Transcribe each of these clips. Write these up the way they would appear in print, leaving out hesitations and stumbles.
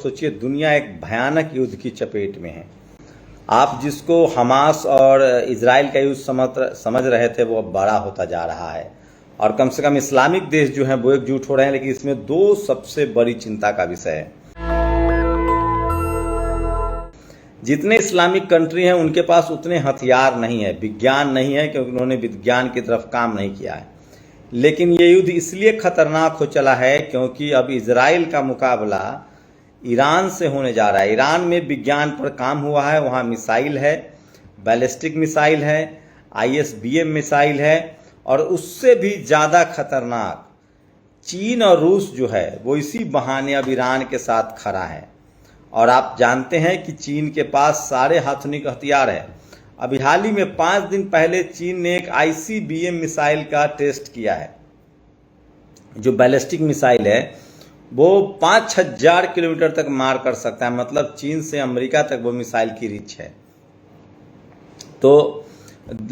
सोचिए दुनिया एक भयानक युद्ध की चपेट में है। आप जिसको हमास और इजराइल का युद्ध समझ रहे थे वो अब बड़ा होता जा रहा है और कम से कम इस्लामिक देश जो हैं वो एकजुट हो रहे हैं, लेकिन इसमें दो सबसे बड़ी चिंता का विषय है। जितने इस्लामिक कंट्री हैं उनके पास उतने हथियार नहीं है, विज्ञान नहीं है, क्योंकि उन्होंने विज्ञान की तरफ काम नहीं किया है। लेकिन ये युद्ध इसलिए खतरनाक हो चला है क्योंकि अब इजराइल का मुकाबला ईरान से होने जा रहा है। ईरान में विज्ञान पर काम हुआ है, वहाँ मिसाइल है, बैलिस्टिक मिसाइल है, ISBM मिसाइल है, और उससे भी ज़्यादा खतरनाक चीन और रूस जो है वो इसी बहाने अब ईरान के साथ खड़ा है। और आप जानते हैं कि चीन के पास सारे आधुनिक हथियार है। अभी हाल ही में 5 दिन पहले चीन ने एक ICBM मिसाइल का टेस्ट किया है। जो बैलिस्टिक मिसाइल है वो 5,000 किलोमीटर तक मार कर सकता है, मतलब चीन से अमेरिका तक वो मिसाइल की रीच है। तो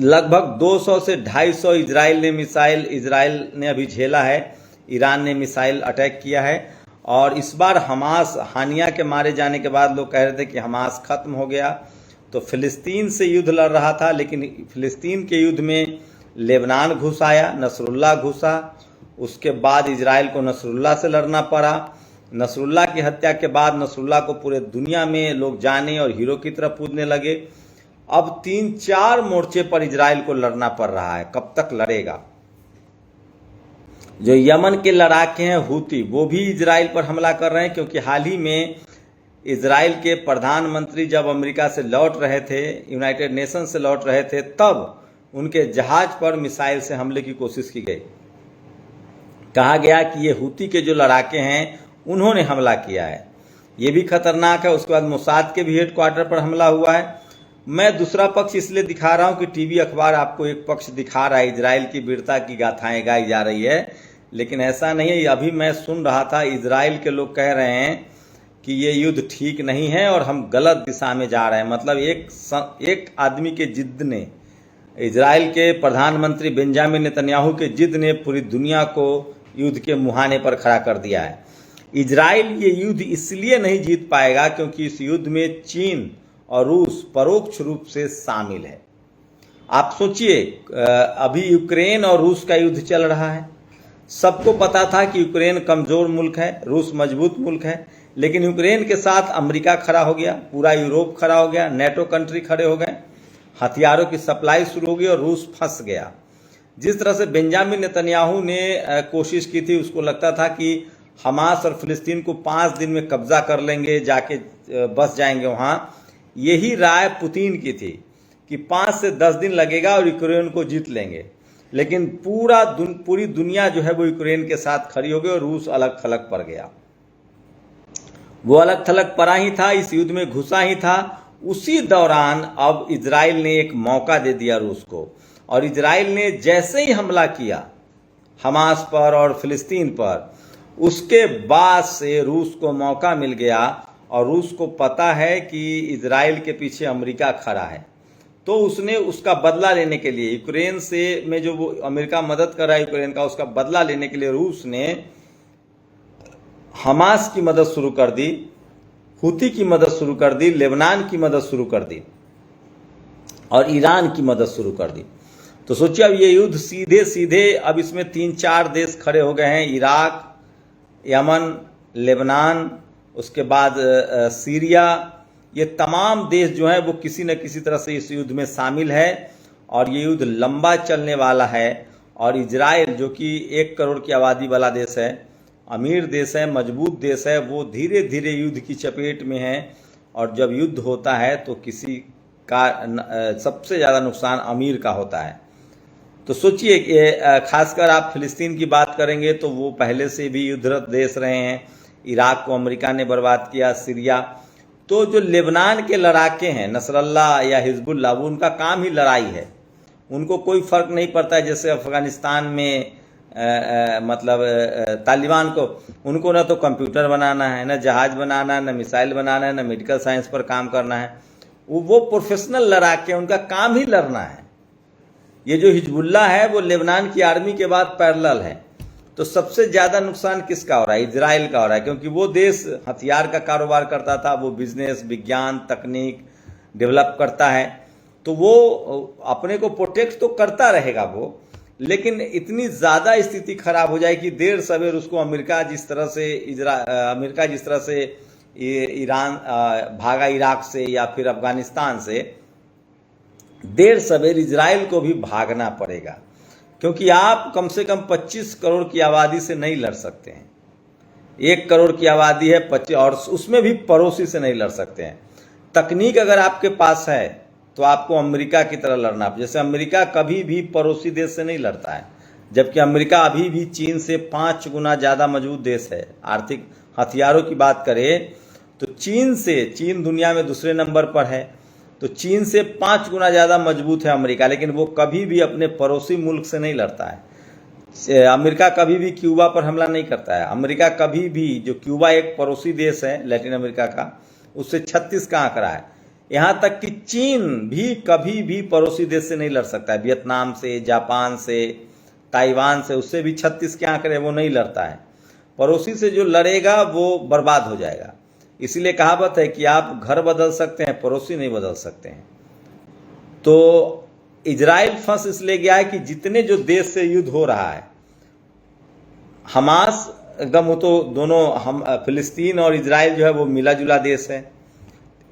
लगभग 200 से 250 इजराइल ने अभी झेला है। ईरान ने मिसाइल अटैक किया है और इस बार हमास हानिया के मारे जाने के बाद लोग कह रहे थे कि हमास खत्म हो गया। तो फिलिस्तीन से युद्ध लड़ रहा था, लेकिन फिलिस्तीन के युद्ध में लेबनान घुस आया, नसरुल्लाह घुसा। उसके बाद इजराइल को नसरुल्लाह से लड़ना पड़ा। नसरुल्लाह की हत्या के बाद नसरुल्लाह को पूरे दुनिया में लोग जाने और हीरो की तरफ पूजने लगे। अब 3-4 मोर्चे पर इजराइल को लड़ना पड़ रहा है। कब तक लड़ेगा? जो यमन के लड़ाके हैं हूती, वो भी इजराइल पर हमला कर रहे हैं, क्योंकि हाल ही में इजराइल के प्रधानमंत्री जब अमेरिका से लौट रहे थे, यूनाइटेड नेशन से लौट रहे थे, तब उनके जहाज पर मिसाइल से हमले की कोशिश की गई। कहा गया कि ये हूती के जो लड़ाके हैं उन्होंने हमला किया है। ये भी खतरनाक है। उसके बाद मोसाद के भी हेडक्वार्टर पर हमला हुआ है। मैं दूसरा पक्ष इसलिए दिखा रहा हूं कि टीवी अखबार आपको एक पक्ष दिखा रहा है, इजराइल की वीरता की गाथाएं गाई जा रही है, लेकिन ऐसा नहीं है। अभी मैं सुन रहा था इजराइल के लोग कह रहे हैं कि ये युद्ध ठीक नहीं है और हम गलत दिशा में जा रहे हैं। मतलब एक आदमी के जिद ने, इजराइल के प्रधानमंत्री बेंजामिन नेतन्याहू के जिद ने पूरी दुनिया को युद्ध के मुहाने पर खड़ा कर दिया है। इजराइल ये युद्ध इसलिए नहीं जीत पाएगा क्योंकि इस युद्ध में चीन और रूस परोक्ष रूप से शामिल है। आप सोचिए, अभी यूक्रेन और रूस का युद्ध चल रहा है। सबको पता था कि यूक्रेन कमजोर मुल्क है, रूस मजबूत मुल्क है, लेकिन यूक्रेन के साथ अमेरिका खड़ा हो गया, पूरा यूरोप खड़ा हो गया, नेटो कंट्री खड़े हो गए, हथियारों की सप्लाई शुरू हो गई और रूस फंस गया। जिस तरह से बेंजामिन नेतन्याहू ने कोशिश की थी, उसको लगता था कि हमास और फिलिस्तीन को 5 दिन में कब्जा कर लेंगे, जाके बस जाएंगे वहाँ। यही राय पुतिन की थी कि 5 से 10 दिन लगेगा और यूक्रेन को जीत लेंगे। लेकिन पूरी दुनिया जो है वो यूक्रेन के साथ खड़ी हो गई और रूस अलग थलग पड़ गया। वो अलग थलग पड़ा ही था, इस युद्ध में घुसा ही था। उसी दौरान अब इजराइल ने एक मौका दे दिया रूस को, और इजराइल ने जैसे ही हमला किया हमास पर और फिलिस्तीन पर, उसके बाद से रूस को मौका मिल गया। और रूस को पता है कि इजराइल के पीछे अमेरिका खड़ा है, तो उसने उसका बदला लेने के लिए यूक्रेन से में जो वो अमेरिका मदद कर रहा है यूक्रेन का, उसका बदला लेने के लिए रूस ने हमास की मदद शुरू कर दी, हूती की मदद शुरू कर दी, लेबनान की मदद शुरू कर दी और ईरान की मदद शुरू कर दी। तो सोचिए अब ये युद्ध सीधे सीधे अब इसमें 3-4 देश खड़े हो गए हैं, इराक, यमन, लेबनान, उसके बाद सीरिया। ये तमाम देश जो हैं वो किसी न किसी तरह से इस युद्ध में शामिल है और ये युद्ध लंबा चलने वाला है। और इजराइल जो कि 1 करोड़ की आबादी वाला देश है, अमीर देश है, मजबूत देश है, वो धीरे धीरे युद्ध की चपेट में है। और जब युद्ध होता है तो किसी का सबसे ज़्यादा नुकसान अमीर का होता है। तो सोचिए कि खासकर आप फिलिस्तीन की बात करेंगे तो वो पहले से भी युद्धरत देश रहे हैं। इराक को अमेरिका ने बर्बाद किया, सीरिया। तो जो लेबनान के लड़ाके हैं, नसरल्लाह या हिजबुल्लाह, वो उनका काम ही लड़ाई है। उनको कोई फर्क नहीं पड़ता है, जैसे अफगानिस्तान में मतलब तालिबान को, उनको ना तो कंप्यूटर बनाना है, ना जहाज बनाना है, ना मिसाइल बनाना है, ना मेडिकल साइंस पर काम करना है। वो प्रोफेशनल लड़ाके, उनका काम ही लड़ना है। ये जो हिजबुल्लाह है वो लेबनान की आर्मी के बाद पैरेलल है। तो सबसे ज्यादा नुकसान किसका हो रहा है? इजराइल का हो रहा है, क्योंकि वो देश हथियार का कारोबार करता था, वो बिजनेस, विज्ञान, तकनीक डेवलप करता है, तो वो अपने को प्रोटेक्ट तो करता रहेगा वो, लेकिन इतनी ज्यादा स्थिति खराब हो जाए कि देर सवेर उसको अमेरिका जिस तरह से ईरान भागा इराक से या फिर अफगानिस्तान से, देर सवेर इजराइल को भी भागना पड़ेगा, क्योंकि आप कम से कम 25 करोड़ की आबादी से नहीं लड़ सकते हैं। 1 करोड़ की आबादी है 25, और उसमें भी पड़ोसी से नहीं लड़ सकते हैं। तकनीक अगर आपके पास है तो आपको अमेरिका की तरह लड़ना, जैसे अमेरिका कभी भी पड़ोसी देश से नहीं लड़ता है, जबकि अमेरिका अभी भी चीन से 5 गुना ज़्यादा मजबूत देश है। आर्थिक हथियारों की बात करें तो चीन दुनिया में दूसरे नंबर पर है, तो चीन से 5 गुना ज़्यादा मजबूत है अमेरिका, लेकिन वो कभी भी अपने पड़ोसी मुल्क से नहीं लड़ता है। अमेरिका कभी भी क्यूबा पर हमला नहीं करता है। अमेरिका कभी भी, जो क्यूबा एक पड़ोसी देश है लैटिन अमेरिका का, उससे 36 का आंकड़ा है। यहाँ तक कि चीन भी कभी भी पड़ोसी देश से नहीं लड़ सकता है, वियतनाम से, जापान से, ताइवान से, उससे भी 36 के आंकड़े, वो नहीं लड़ता है। पड़ोसी से जो लड़ेगा वो बर्बाद हो जाएगा। इसीलिए कहावत है कि आप घर बदल सकते हैं, पड़ोसी नहीं बदल सकते हैं। तो इजराइल फंस इसलिए गया है कि जितने जो देश से युद्ध हो रहा है, हमास एकदम, वो तो दोनों, हम फिलिस्तीन और इजराइल जो है वो मिला जुला देश है।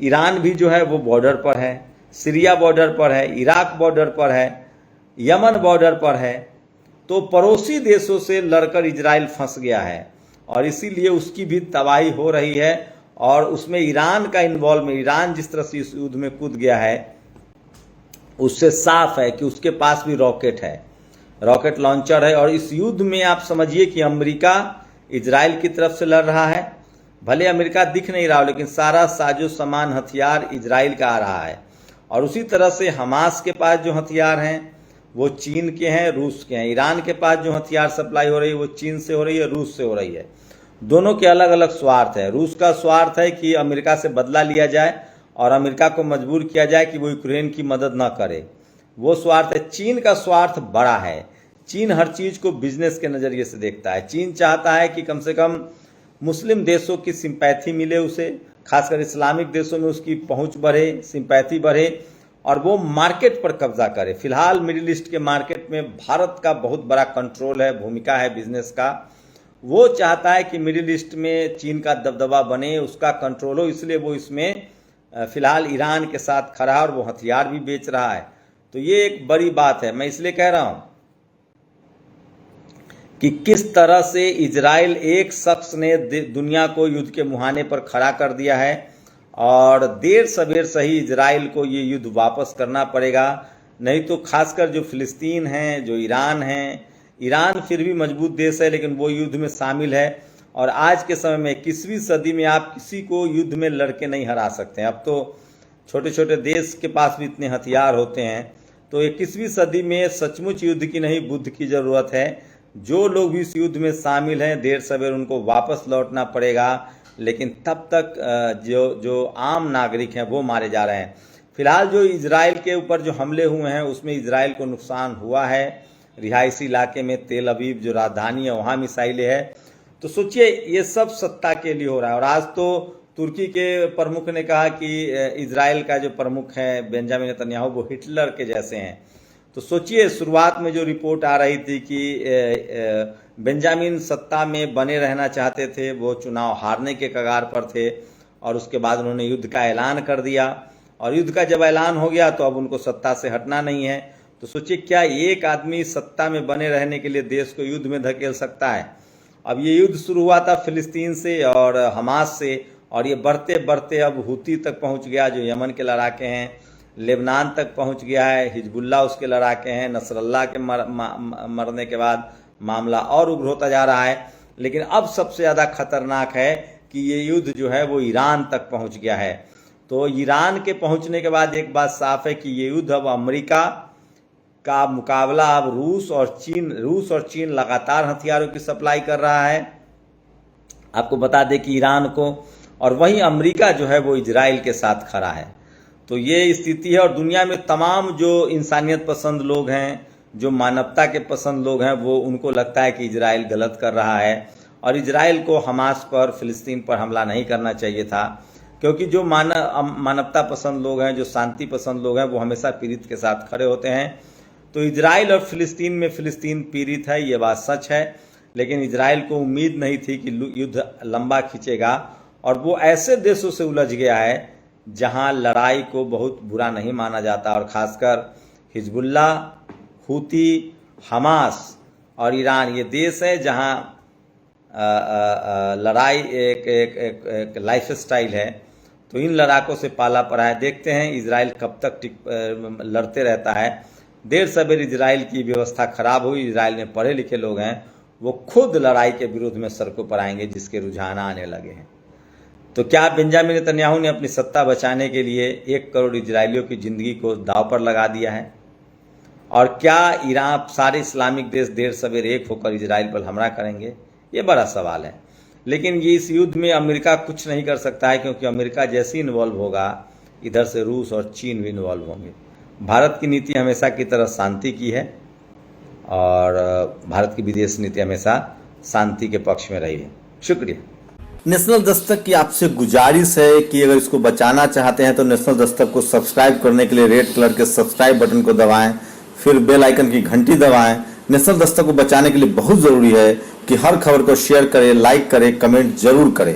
ईरान भी जो है वो बॉर्डर पर है, सीरिया बॉर्डर पर है, इराक बॉर्डर पर है, यमन बॉर्डर पर है। तो पड़ोसी देशों से लड़कर इजराइल फंस गया है, और इसीलिए उसकी भी तबाही हो रही है। और उसमें ईरान का इन्वॉल्वमेंट, ईरान जिस तरह से इस युद्ध में कूद गया है, उससे साफ है कि उसके पास भी रॉकेट है, रॉकेट लॉन्चर है। और इस युद्ध में आप समझिए कि अमेरिका इजराइल की तरफ से लड़ रहा है। भले अमेरिका दिख नहीं रहा हो, लेकिन सारा साजो सामान हथियार इजराइल का आ रहा है। और उसी तरह से हमास के पास जो हथियार हैं वो चीन के हैं, रूस के हैं। ईरान के पास जो हथियार सप्लाई हो रही है वो चीन से हो रही है, रूस से हो रही है। दोनों के अलग अलग स्वार्थ है। रूस का स्वार्थ है कि अमेरिका से बदला लिया जाए और अमेरिका को मजबूर किया जाए कि वो यूक्रेन की मदद न करे, वो स्वार्थ है। चीन का स्वार्थ बड़ा है। चीन हर चीज को बिजनेस के नजरिए से देखता है। चीन चाहता है कि कम से कम मुस्लिम देशों की सिंपैथी मिले उसे, खासकर इस्लामिक देशों में उसकी पहुंच बढ़े, सिंपैथी बढ़े, और वो मार्केट पर कब्जा करे। फिलहाल मिडिल ईस्ट के मार्केट में भारत का बहुत बड़ा कंट्रोल है, भूमिका है बिजनेस का। वो चाहता है कि मिडिल ईस्ट में चीन का दबदबा बने, उसका कंट्रोल हो, इसलिए वो इसमें फिलहाल ईरान के साथ खड़ा है और वो हथियार भी बेच रहा है। तो ये एक बड़ी बात है। मैं इसलिए कह रहा हूं कि किस तरह से इजराइल एक शख्स ने दुनिया को युद्ध के मुहाने पर खड़ा कर दिया है, और देर सवेर सही इजराइल को ये युद्ध वापस करना पड़ेगा। नहीं तो खासकर जो फिलिस्तीन हैं, जो ईरान हैं, ईरान फिर भी मजबूत देश है लेकिन वो युद्ध में शामिल है। और आज के समय में 21वीं सदी में आप किसी को युद्ध में लड़के नहीं हरा सकते हैं। अब तो छोटे छोटे देश के पास भी इतने हथियार होते हैं। तो 21वीं सदी में सचमुच युद्ध की नहीं, बुद्ध की जरूरत है। जो लोग भी इस युद्ध में शामिल हैं, देर सवेर उनको वापस लौटना पड़ेगा, लेकिन तब तक जो आम नागरिक हैं वो मारे जा रहे हैं। फिलहाल जो इजराइल के ऊपर जो हमले हुए हैं उसमें इजराइल को नुकसान हुआ है। रिहायशी इलाके में तेल अवीव जो राजधानी है वहाँ मिसाइलें हैं। तो सोचिए ये सब सत्ता के लिए हो रहा है। और आज तो तुर्की के प्रमुख ने कहा कि इजराइल का जो प्रमुख है बेंजामिन नेतन्याहू वो हिटलर के जैसे हैं। तो सोचिए शुरुआत में जो रिपोर्ट आ रही थी कि बेंजामिन सत्ता में बने रहना चाहते थे, वो चुनाव हारने के कगार पर थे, और उसके बाद उन्होंने युद्ध का ऐलान कर दिया। और युद्ध का जब ऐलान हो गया तो अब उनको सत्ता से हटना नहीं है। तो सोचिए क्या एक आदमी सत्ता में बने रहने के लिए देश को युद्ध में धकेल सकता है। अब ये युद्ध शुरू हुआ था फिलिस्तीन से और हमास से, और ये बढ़ते बढ़ते अब हुती तक पहुंच गया, जो यमन के लड़ाके हैं, लेबनान तक पहुंच गया है, हिजबुल्ला उसके लड़ाके हैं। नसरल्ला के मरने के बाद मामला और उग्र होता जा रहा है। लेकिन अब सबसे ज़्यादा खतरनाक है कि ये युद्ध जो है वो ईरान तक पहुंच गया है। तो ईरान के पहुंचने के बाद एक बात साफ है कि ये युद्ध अब अमेरिका का मुकाबला अब रूस और चीन लगातार हथियारों की सप्लाई कर रहा है, आपको बता दें कि ईरान को, और वहीं अमेरिका जो है वो इजराइल के साथ खड़ा है। तो ये स्थिति है। और दुनिया में तमाम जो इंसानियत पसंद लोग हैं, जो मानवता के पसंद लोग हैं वो उनको लगता है कि इजराइल गलत कर रहा है और इजराइल को हमास पर, फिलिस्तीन पर हमला नहीं करना चाहिए था, क्योंकि जो मानवता पसंद लोग हैं, जो शांति पसंद लोग हैं, वो हमेशा पीड़ित के साथ खड़े होते हैं। तो इजराइल और फिलिस्तीन में फिलिस्तीन पीड़ित है, ये बात सच है, लेकिन इजराइल को उम्मीद नहीं थी कि युद्ध लंबा खींचेगा और वो ऐसे देशों से उलझ गया है जहां लड़ाई को बहुत बुरा नहीं माना जाता, और ख़ासकर हिजबुल्ला, हूती, हमास और ईरान, ये देश है जहां लड़ाई एक लाइफ स्टाइल है। तो इन लड़ाकों से पाला पड़ा है। देखते हैं इजराइल कब तक लड़ते रहता है। देर सवेर इजराइल की व्यवस्था खराब हुई। इजराइल में पढ़े लिखे लोग हैं, वो खुद लड़ाई के विरोध में सड़कों पर आएंगे, जिसके रुझान आने लगे हैं। तो क्या बेंजामिन नेतन्याहू ने अपनी सत्ता बचाने के लिए 1 करोड़ इजरायलियों की जिंदगी को दांव पर लगा दिया है? और क्या ईरान, सारे इस्लामिक देश देर सवेर एक होकर इजराइल पर हमला करेंगे? ये बड़ा सवाल है। लेकिन ये इस युद्ध में अमेरिका कुछ नहीं कर सकता है, क्योंकि अमेरिका जैसे इन्वॉल्व होगा, इधर से रूस और चीन भी इन्वॉल्व होंगे। भारत की नीति हमेशा की तरह शांति की है और भारत की विदेश नीति हमेशा शांति के पक्ष में रही है। शुक्रिया। नेशनल दस्तक की आपसे गुजारिश है कि अगर इसको बचाना चाहते हैं तो नेशनल दस्तक को सब्सक्राइब करने के लिए रेड कलर के सब्सक्राइब बटन को दबाएं, फिर बेल आइकन की घंटी दबाएं। नेशनल दस्तक को बचाने के लिए बहुत जरूरी है कि हर खबर को शेयर करें, लाइक करें, कमेंट जरूर करें।